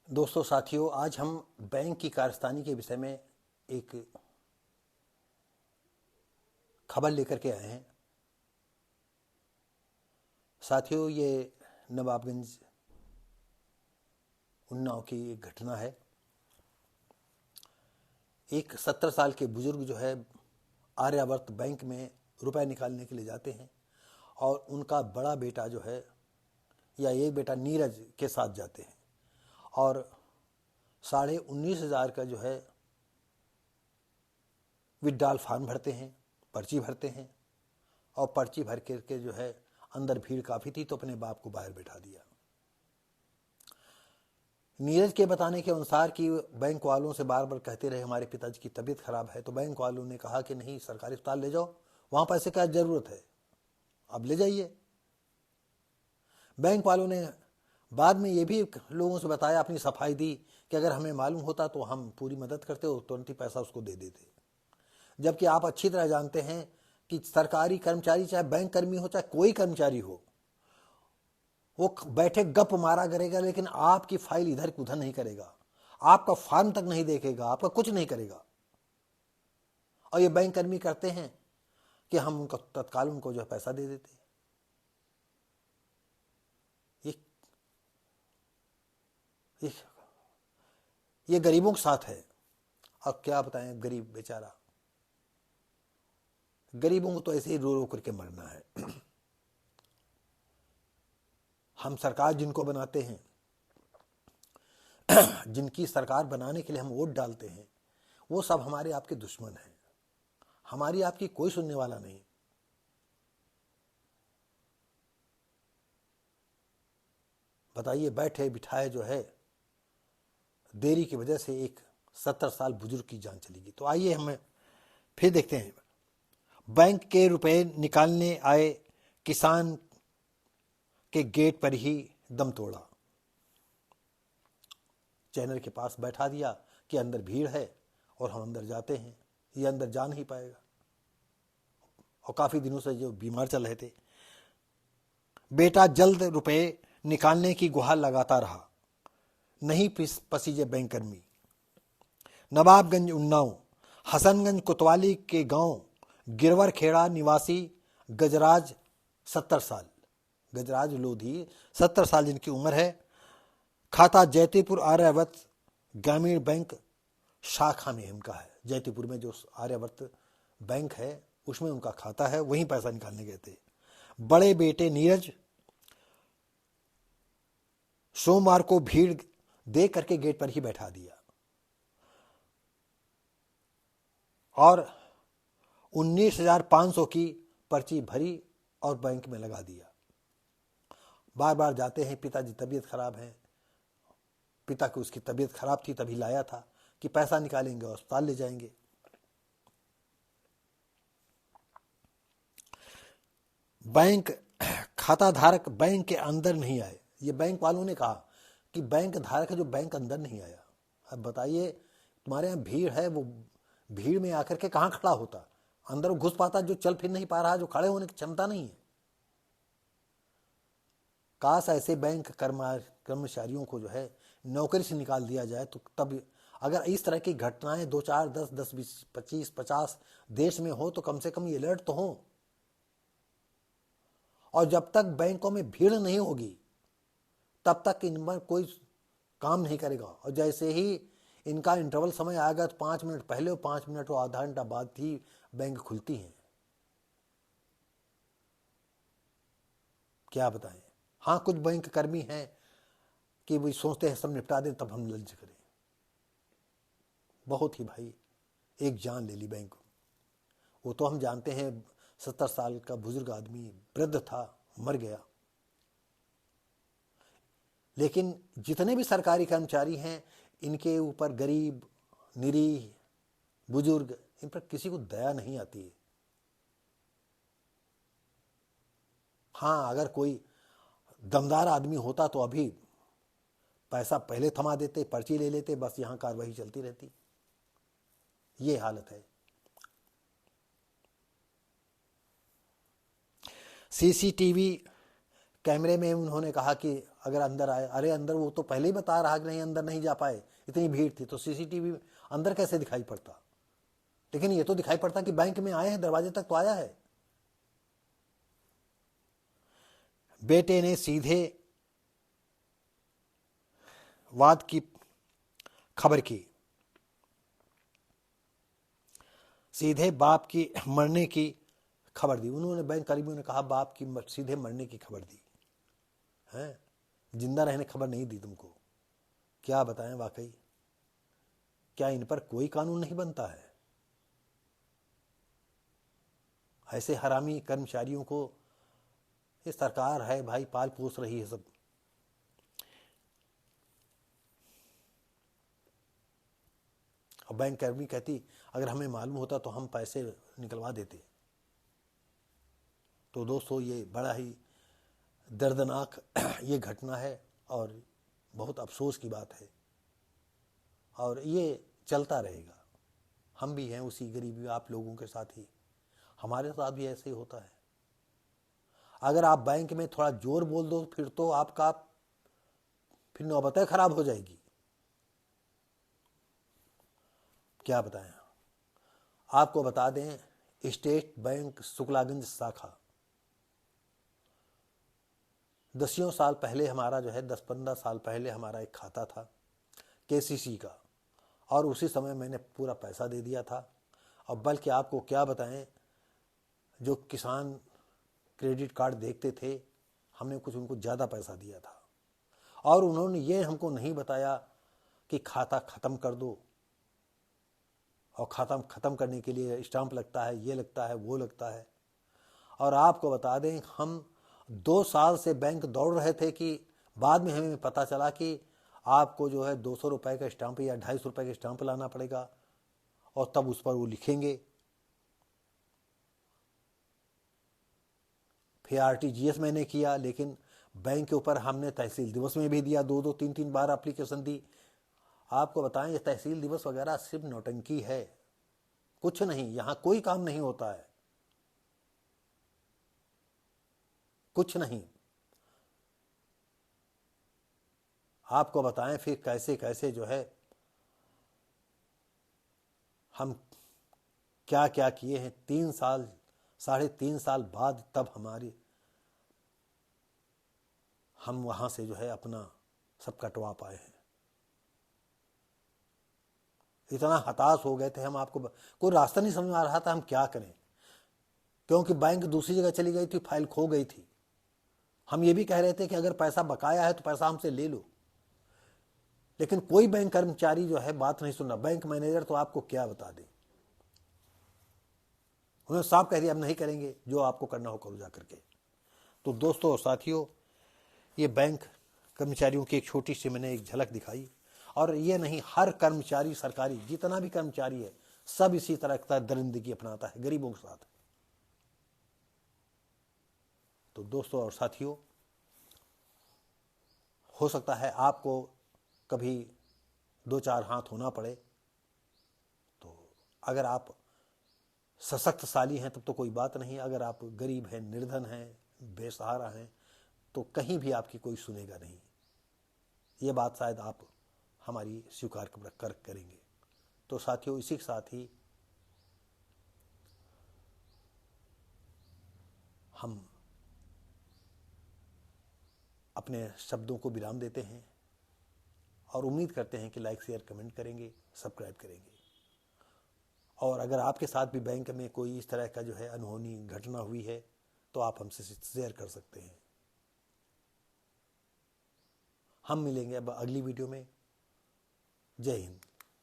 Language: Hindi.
दोस्तों साथियों, आज हम बैंक की कारस्तानी के विषय में एक खबर लेकर के आए हैं। साथियों, ये नवाबगंज उन्नाव की एक घटना है। एक 70 साल के बुजुर्ग जो है आर्यावर्त बैंक में रुपए निकालने के लिए जाते हैं और उनका बड़ा बेटा जो है या एक बेटा नीरज के साथ जाते हैं और 19,500 का जो है विड्रॉल फॉर्म भरते हैं, पर्ची भरते हैं और पर्ची भर करके जो है अंदर भीड़ काफ़ी थी तो अपने बाप को बाहर बैठा दिया। नीरज के बताने के अनुसार कि बैंक वालों से बार बार कहते रहे हमारे पिताजी की तबीयत खराब है, तो बैंक वालों ने कहा कि नहीं, सरकारी अस्पताल ले जाओ, वहाँ पैसे का ज़रूरत है, अब ले जाइए। बैंक वालों ने बाद में ये भी लोगों से बताया, अपनी सफाई दी कि अगर हमें मालूम होता तो हम पूरी मदद करते और तुरंत ही पैसा उसको दे देते। जबकि आप अच्छी तरह जानते हैं कि सरकारी कर्मचारी, चाहे बैंक कर्मी हो चाहे कोई कर्मचारी हो, वो बैठे गप मारा करेगा, लेकिन आपकी फाइल इधर उधर नहीं करेगा, आपका फॉर्म तक नहीं देखेगा, आपका कुछ नहीं करेगा। और ये बैंक कर्मी करते हैं कि हम उनका तत्काल उनको जो है पैसा दे देते। ये ये गरीबों के साथ है। अब क्या बताएं, गरीब बेचारा, गरीबों को तो ऐसे ही रो रो करके मरना है। हम सरकार जिनको बनाते हैं, जिनकी सरकार बनाने के लिए हम वोट डालते हैं, वो सब हमारे आपके दुश्मन हैं। हमारी आपकी कोई सुनने वाला नहीं। बताइए, बैठे बिठाए जो है देरी की वजह से एक 70 साल बुजुर्ग की जान चली गई। तो आइए हम फिर देखते हैं। बैंक के रुपए निकालने आए किसान के गेट पर ही दम तोड़ा। चैनल के पास बैठा दिया कि अंदर भीड़ है और हम अंदर जाते हैं, ये अंदर जा नहीं पाएगा। और काफ़ी दिनों से जो बीमार चल रहे थे। बेटा जल्द रुपए निकालने की गुहार लगाता रहा, नहीं पसीजे बैंक कर्मी। नवाबगंज उन्नाव हसनगंज कोतवाली के गांव गिरवर खेड़ा निवासी गजराज 70 साल, गजराज लोधी 70 साल जिनकी उम्र है, खाता जयतीपुर आर्यावर्त ग्रामीण बैंक शाखा में उनका है। जयतीपुर में जो आर्यावर्त बैंक है उसमें उनका खाता है, वहीं पैसा निकालने गए थे। बड़े बेटे नीरज सोमवार को भीड़ देख करके गेट पर ही बैठा दिया और 19,500 की पर्ची भरी और बैंक में लगा दिया। बार बार जाते हैं, पिताजी तबीयत खराब है, पिता की उसकी तबीयत खराब थी तभी लाया था कि पैसा निकालेंगे और अस्पताल ले जाएंगे। बैंक खाता धारक बैंक के अंदर नहीं आए। ये बैंक वालों ने कहा कि बैंक धारक है जो बैंक अंदर नहीं आया। अब बताइए, तुम्हारे यहाँ भीड़ है, वो भीड़ में आकर के कहाँ खड़ा होता, अंदर वो घुस पाता जो चल फिर नहीं पा रहा, जो खड़े होने की क्षमता नहीं है। काश ऐसे बैंक कर्मचारियों को जो है नौकरी से निकाल दिया जाए, तो तब अगर इस तरह की घटनाएं 2 4 10 10 20 25 50 देश में हो तो कम से कम ये अलर्ट तो हो। और जब तक बैंकों में भीड़ नहीं होगी तब तक इन पर कोई काम नहीं करेगा। और जैसे ही इनका इंटरवल समय आएगा तो 5 मिनट पहले और 5 मिनट और आधा घंटा बाद ही बैंक खुलती हैं। क्या बताएं। हाँ, कुछ बैंक कर्मी हैं कि वो सोचते हैं सब निपटा दें तब हम लंच करें। बहुत ही भाई, एक जान ले ली बैंक। वो तो हम जानते हैं 70 साल का बुजुर्ग आदमी, वृद्ध था, मर गया। लेकिन जितने भी सरकारी कर्मचारी हैं, इनके ऊपर गरीब, निरीह, बुजुर्ग, इन पर किसी को दया नहीं आती है। हाँ, अगर कोई दमदार आदमी होता तो अभी पैसा पहले थमा देते, पर्ची ले लेते, बस यहाँ कार्रवाई चलती रहती। ये हालत है। सीसीटीवी कैमरे में उन्होंने कहा कि अगर अंदर आए, अरे अंदर वो तो पहले ही बता रहा कि नहीं, अंदर नहीं जा पाए, इतनी भीड़ थी, तो सीसीटीवी अंदर कैसे दिखाई पड़ता। लेकिन ये तो दिखाई पड़ता कि बैंक में आए हैं, दरवाजे तक तो आया है। बेटे ने सीधे वाद की खबर की, सीधे बाप की मरने की खबर दी। उन्होंने बैंक कर्मियों ने कहा बाप की सीधे मरने की खबर दी है, जिंदा रहने खबर नहीं दी तुमको। क्या बताएं, वाकई क्या इन पर कोई कानून नहीं बनता है? ऐसे हरामी कर्मचारियों को ये सरकार है भाई पाल पोस रही है सब। और बैंक कर्मी कहती अगर हमें मालूम होता तो हम पैसे निकलवा देते। तो दोस्तों ये बड़ा ही दर्दनाक ये घटना है और बहुत अफसोस की बात है, और ये चलता रहेगा। हम भी हैं उसी गरीबी आप लोगों के साथ ही, हमारे साथ भी ऐसे ही होता है। अगर आप बैंक में थोड़ा जोर बोल दो फिर तो आपका फिर नौबतें खराब हो जाएगी। क्या बताएं, आपको बता दें, स्टेट बैंक शुक्लागंज शाखा 10 साल पहले हमारा जो है 10-15 साल पहले हमारा एक खाता था केसीसी का, और उसी समय मैंने पूरा पैसा दे दिया था। और बल्कि आपको क्या बताएं, जो किसान क्रेडिट कार्ड देखते थे हमने कुछ उनको ज़्यादा पैसा दिया था, और उन्होंने ये हमको नहीं बताया कि खाता ख़त्म कर दो, और खाता ख़त्म करने के लिए स्टाम्प लगता है, ये लगता है, वो लगता है। और आपको बता दें हम 2 साल से बैंक दौड़ रहे थे कि बाद में हमें पता चला कि आपको जो है 200 रुपये का स्टाम्प या 250 रुपये का स्टाम्प लाना पड़ेगा, और तब उस पर वो लिखेंगे। फिर आरटीजीएस मैंने किया, लेकिन बैंक के ऊपर हमने तहसील दिवस में भी दिया, 2-2 3-3 बार एप्लीकेशन दी। आपको बताएं ये तहसील दिवस वगैरह सिर्फ नौटंकी है, कुछ नहीं, यहाँ कोई काम नहीं होता है, कुछ नहीं। आपको बताएं फिर कैसे कैसे जो है हम क्या क्या किए हैं। 3 साल 3.5 साल बाद तब हम वहां से जो है अपना सब कटवा पाए हैं। इतना हताश हो गए थे हम, आपको कोई रास्ता नहीं समझ में आ रहा था हम क्या करें, क्योंकि बैंक दूसरी जगह चली गई थी, फाइल खो गई थी। हम ये भी कह रहे थे कि अगर पैसा बकाया है तो पैसा हमसे ले लो, लेकिन कोई बैंक कर्मचारी जो है बात नहीं सुन रहा। बैंक मैनेजर तो आपको क्या बता दे, उन्होंने साफ कह दिया अब नहीं करेंगे, जो आपको करना हो करो जा करके। तो दोस्तों और साथियों, ये बैंक कर्मचारियों की एक छोटी सी मैंने एक झलक दिखाई, और ये नहीं, हर कर्मचारी सरकारी जितना भी कर्मचारी है सब इसी तरह का दरिंदगी अपनाता है गरीबों के साथ। तो दोस्तों और साथियों, हो सकता है आपको कभी 2-4 हाथ होना पड़े, तो अगर आप सशक्तशाली हैं तब तो कोई बात नहीं, अगर आप गरीब हैं, निर्धन हैं, बेसहारा हैं, तो कहीं भी आपकी कोई सुनेगा नहीं। ये बात शायद आप हमारी स्वीकार करेंगे। तो साथियों, इसी के साथ ही हम अपने शब्दों को विराम देते हैं, और उम्मीद करते हैं कि लाइक शेयर कमेंट करेंगे, सब्सक्राइब करेंगे। और अगर आपके साथ भी बैंक में कोई इस तरह का जो है अनहोनी घटना हुई है तो आप हमसे शेयर कर सकते हैं। हम मिलेंगे अब अगली वीडियो में। जय हिंद।